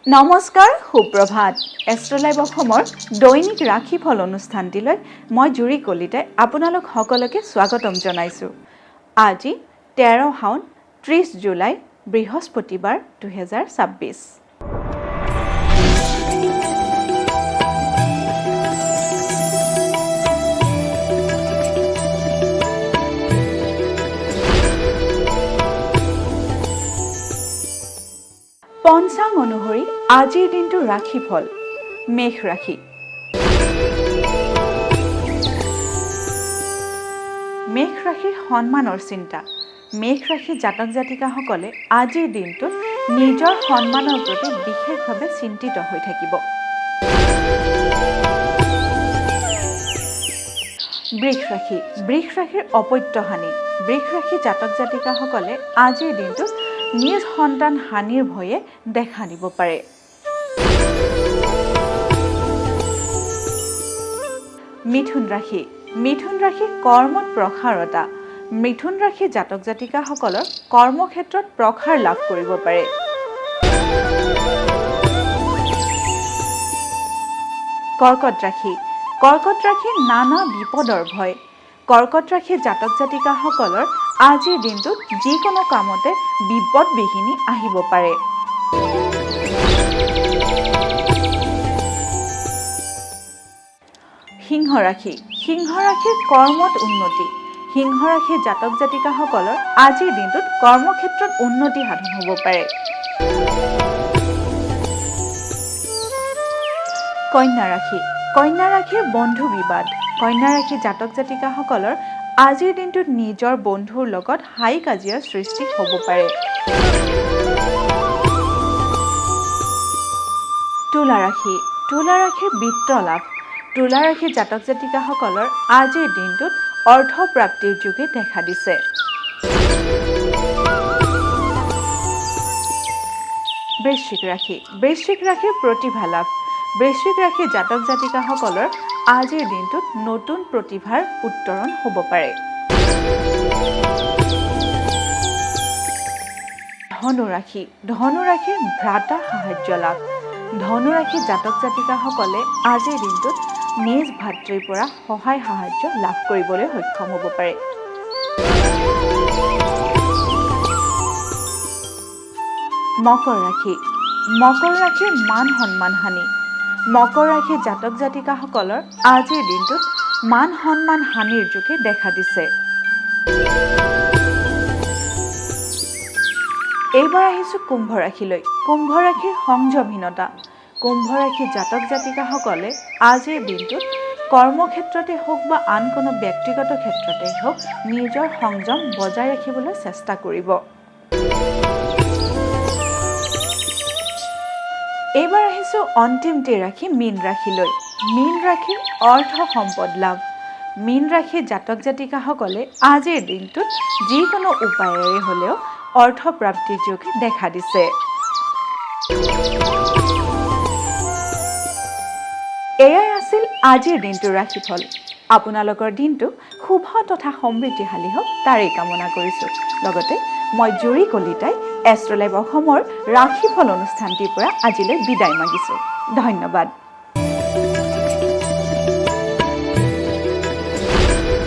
নমস্কাৰ সুপ্ৰভাত এষ্ট্ৰলাইভ অসমৰ দৈনিক ৰাশিফল অনুষ্ঠানটিলৈ মই জুৰি কলিতাই আপোনালোক সকলোকে স্বাগতম জনাইছোঁ। আজি 13 শাওন 30 জুলাই বৃহস্পতিবাৰ 2026। পঞ্চাং অনুসৰি আজিৰ দিনটো ৰাশিফল মেষ ৰাশি। মেষ ৰাশিৰ সন্মানৰ চিন্তা। মেষ ৰাশি জাতক জাতিকাসকলে আজিৰ দিনটোত নিজৰ সন্মানৰ প্ৰতি বিশেষভাৱে চিন্তিত হৈ থাকিব। বৃষ ৰাশি। বৃষ ৰাশিৰ অপত্যহানি। বৃষ ৰাশি জাতক জাতিকাসকলে আজিৰ দিনটোত নিজ সন্তান হানিৰ ভয়ে দেখা দিব পাৰে। মিথুন ৰাশি। মিথুন ৰাশি কৰ্মত প্ৰসাৰতা। মিথুন ৰাশি জাতক জাতিকাসকলৰ কৰ্মক্ষেত্ৰত প্ৰসাৰ লাভ কৰিব পাৰে। কৰ্কট ৰাশি। কৰ্কট ৰাশিৰ নানা বিপদৰ ভয়। কৰ্কট ৰাশি জাতক জাতিকাসকলৰ আজিৰ দিনটোত যিকোনো কামতে বিপদ বিঘিনি আহিব পাৰে। সিংহ ৰাশি। সিংহ ৰাশিৰ কৰ্মত উন্নতি। সিংহ ৰাশিৰ জাতক জাতিকাসকলৰ আজিৰ দিনটোত কৰ্মক্ষেত্ৰত উন্নতি সাধন হ'ব পাৰে। কন্যা ৰাশি। কন্যা ৰাশিৰ বন্ধু বিবাদ। কন্যা ৰাশি জাতক জাতিকাসকলৰ আজিৰ দিনটোত নিজৰ বন্ধুৰ লগত হাই কাজিয়াৰ সৃষ্টি হ'ব পাৰে। তুলা ৰাশি। তুলা ৰাশিৰ বিত্ত লাভ। তুলা ৰাশি জাতক জাতিকাসকলৰ আজিৰ দিনটোত অৰ্থ প্ৰাপ্তিৰ যোগে দেখা দিছে। বৃশ্চিক ৰাশি। বৃশ্চিক ৰাশিৰ প্ৰতিভা লাভ। বৃশ্চিক ৰাশি জাতক জাতিকাসকলৰ আজিৰ দিনটোত নতুন প্ৰতিভাৰ উত্তৰণ হ'ব পাৰে। ধনু ৰাশি। ধনু ৰাশিৰ ভ্ৰাতা সাহায্য লাভ। ধনু ৰাশি জাতক জাতিকাসকলে আজিৰ দিনটোত নিজ ভাতৃৰ পৰা সহায় সাহায্য লাভ কৰিবলৈ সক্ষম হ'ব পাৰে। মকৰ ৰাশি। মকৰ ৰাশিৰ মান সন্মান হানি। মকৰ ৰাশি জাতক জাতিকাসকলৰ আজিৰ দিনটোত মান সন্মান হানিৰ যোগে দেখা দিছে। এইবাৰ আহিছোঁ কুম্ভ ৰাশিলৈ। কুম্ভ ৰাশিৰ সংযমহীনতা। কুম্ভ ৰাশি জাতক জাতিকাসকলে আজিৰ দিনটোত কৰ্মক্ষেত্ৰতে হওক বা আন কোনো ব্যক্তিগত ক্ষেত্ৰতে হওক নিজৰ সংযম বজাই ৰাখিবলৈ চেষ্টা কৰিব। এইবাৰ আহিছোঁ অন্তিমটি ৰাশি মীন ৰাশিলৈ। মীন ৰাশিৰ অৰ্থ সম্পদ লাভ। মীন ৰাশি জাতক জাতিকাসকলে আজিৰ দিনটোত যিকোনো উপায়েৰে হ'লেও অৰ্থ প্ৰাপ্তিৰ যোগে দেখা দিছে। এয়াই আছিল আজিৰ দিনটোৰ ৰাশিফল। আপোনালোকৰ দিনটো শুভ তথা সমৃদ্ধিশালী হওক তাৰেই কামনা কৰিছোঁ। লগতে মই জুৰি কলিতাই এষ্ট্ৰলাইভ অসমৰ ৰাশিফল অনুষ্ঠানটিৰ পৰা আজিলৈ বিদায় মাগিছোঁ। ধন্যবাদ।